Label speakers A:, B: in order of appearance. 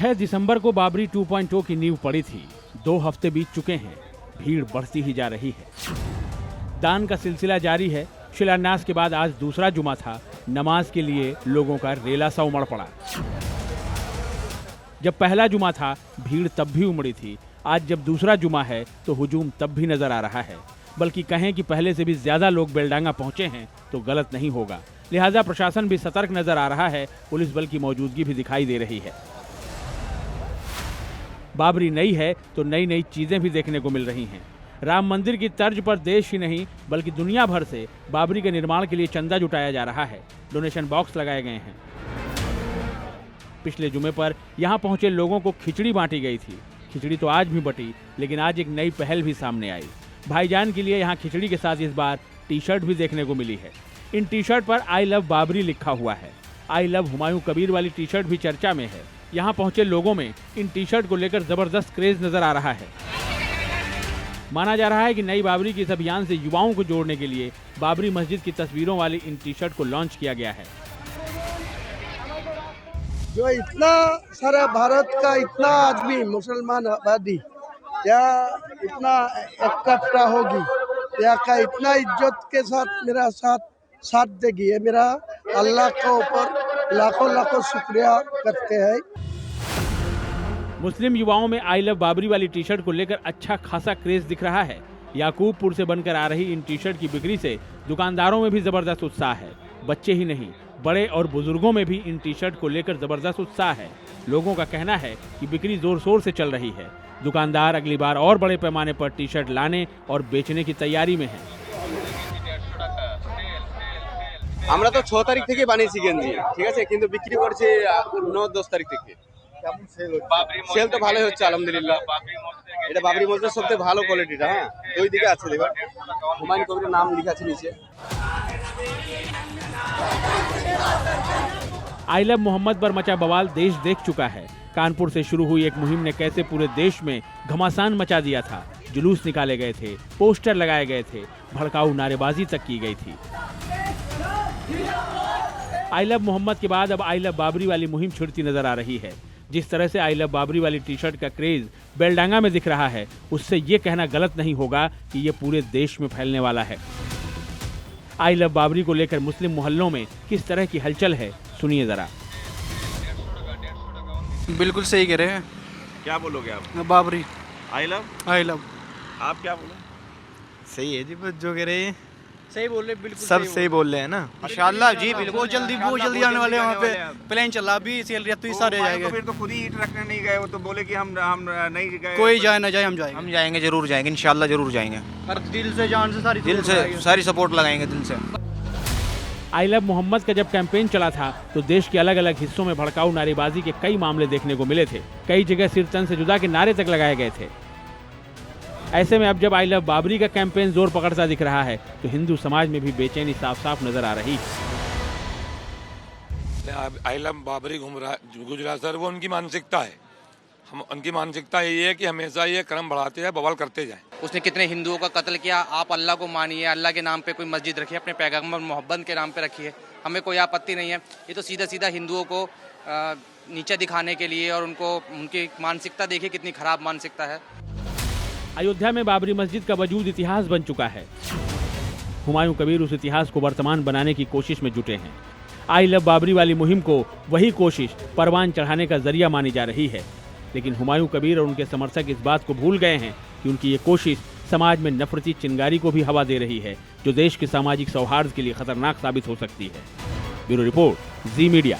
A: 6 दिसंबर को बाबरी 2.0 की नींव पड़ी थी। 2 हफ्ते बीत चुके हैं, भीड़ बढ़ती ही जा रही है। दान का सिलसिला जारी है। शिलान्यास के बाद आज दूसरा जुमा था। नमाज के लिए लोगों का रेला सा उमड़ पड़ा। जब पहला जुमा था, भीड़ तब भी उमड़ी थी। आज जब दूसरा जुमा है तो हुजूम तब भी नजर आ रहा है। बल्कि कहें कि पहले से भी ज्यादा लोग बेलडांगा पहुंचे हैं तो गलत नहीं होगा। लिहाजा प्रशासन भी सतर्क नजर आ रहा है। पुलिस बल की मौजूदगी भी दिखाई दे रही है। बाबरी नई है तो नई नई चीजें भी देखने को मिल रही हैं। राम मंदिर की तर्ज पर देश ही नहीं बल्कि दुनिया भर से बाबरी के निर्माण के लिए चंदा जुटाया जा रहा है। डोनेशन बॉक्स लगाए गए हैं। पिछले जुमे पर यहां पहुंचे लोगों को खिचड़ी बांटी गई थी। खिचड़ी तो आज भी बटी, लेकिन आज एक नई पहल भी सामने आई। भाईजान के लिए यहां खिचड़ी के साथ इस बार टी शर्ट भी देखने को मिली है। इन टी शर्ट पर आई लव बाबरी लिखा हुआ है। आई लव हुमायूं कबीर वाली टी शर्ट भी चर्चा में है। यहाँ पहुंचे लोगों में इन टी शर्ट को लेकर जबरदस्त क्रेज नजर आ रहा है। माना जा रहा है कि नई बाबरी के इस अभियान से युवाओं को जोड़ने के लिए बाबरी मस्जिद की तस्वीरों वाली इन टी शर्ट को लॉन्च किया गया है।
B: जो इतना सारा भारत का इतना आदमी मुसलमान आबादी या इतना इकट्ठा होगी या का इतना इज्जत के साथ मेरा साथ देगी, ये मेरा अल्लाह के ऊपर लाखों लाखों शुक्रिया करते हैं।
A: मुस्लिम युवाओं में आई लव बाबरी वाली टी शर्ट को लेकर अच्छा खासा क्रेज दिख रहा है। याकूबपुर से बनकर आ रही इन टी शर्ट की बिक्री से दुकानदारों में भी जबरदस्त उत्साह है। बच्चे ही नहीं, बड़े और बुजुर्गों में भी इन टी शर्ट को लेकर जबरदस्त उत्साह है। लोगों का कहना है कि बिक्री जोर शोर से चल रही है। दुकानदार अगली बार और बड़े पैमाने पर टी शर्ट लाने और बेचने की तैयारी में है।
C: আমরা তো 6 তারিখ থেকে বানিয়েছি গেঞ্জি, ঠিক আছে, কিন্তু বিক্রি করছি 9-10 তারিখ থেকে। কেমন সেল তো ভালোই হচ্ছে আলহামদুলিল্লাহ। এটা বাবরি মসজিদের সবথেকে ভালো কোয়ালিটিটা। হ্যাঁ, দুই দিকে আছে, দেখো হুমায়ুন কবিরের নাম লেখা আছে নিচে।
A: आई लव मोहम्मद पर मचा बवाल देश देख चुका है। कानपुर से शुरू हुई एक मुहिम ने कैसे पूरे देश में घमासान मचा दिया था। जुलूस निकाले गए थे, पोस्टर लगाए गए थे, भड़काऊ नारेबाजी तक की गई थी। आई लव मोहम्मद के बाद अब आई लव बाबरी वाली मुहिम छिड़ती नजर आ रही है। जिस तरह से आई लव बाबरी वाली टी शर्ट का क्रेज बेलडांगा में दिख रहा है, उससे ये कहना गलत नहीं होगा कि ये पूरे देश में फैलने वाला है। आई लव बाबरी को लेकर मुस्लिम मोहल्लों में किस तरह की हलचल है, सुनिए जरा।
D: बिल्कुल सही कह रहे हैं।
E: क्या बोलोगे आप?
D: Babri
E: I love. आप क्या बोलो?
D: सही है जी, बस जो कह रहे हैं
F: सही बोल रहे, बिल्कुल
D: सब सही बोल रहे हैं ना। इंशाल्लाह जी, बिल्कुल बहुत जल्दी आने वाले हैं। वहाँ पे प्लान चल रहा, अभी सेल तो ये सारे जाएंगे।
E: फिर तो खुद ही ईंट रखने नहीं गए, वो तो बोले कि हम नहीं गए।
D: कोई जाए ना जाए, हम जाएंगे, जरूर जाएंगे, इंशाल्लाह जरूर जाएंगे।
F: हर दिल से, जान से,
D: दिल से सारी सपोर्ट लगाएंगे, दिल से।
A: आई लव मोहम्मद का जब कैंपेन चला था तो देश के अलग अलग हिस्सों में भड़काऊ नारेबाजी के कई मामले देखने को मिले थे। कई जगह सिर तन से जुदा के नारे तक लगाए गए थे। ऐसे में अब जब आई लव बाबरी का कैंपेन जोर पकड़ता दिख रहा है तो हिंदू समाज में भी बेचैनी साफ साफ नजर आ रही है।
G: I love Babri Gujarat sir, वो उनकी मानसिकता है। उनकी मानसिकता ये है कि हमेशा ये कर्म बढ़ाते जाए, बवाल करते जाए।
F: उसने कितने हिंदुओं का कत्ल किया। आप अल्लाह को मानिए, अल्लाह के नाम पे कोई मस्जिद रखिए, अपने पैगंबर मोहब्बत के नाम पे रखिए, हमें कोई आपत्ति नहीं है। ये तो सीधा सीधा हिंदुओं को नीचे दिखाने के लिए, और उनको उनकी मानसिकता देखिए कितनी खराब मानसिकता है।
A: अयोध्या में बाबरी मस्जिद का वजूद इतिहास बन चुका है। हुमायूं कबीर उस इतिहास को वर्तमान बनाने की कोशिश में जुटे हैं। आई लव बाबरी वाली मुहिम को वही कोशिश परवान चढ़ाने का जरिया मानी जा रही है। लेकिन हुमायूं कबीर और उनके समर्थक इस बात को भूल गए हैं कि उनकी ये कोशिश समाज में नफरती चिंगारी को भी हवा दे रही है, जो देश के सामाजिक सौहार्द के लिए खतरनाक साबित हो सकती है। ब्यूरो रिपोर्ट, जी मीडिया।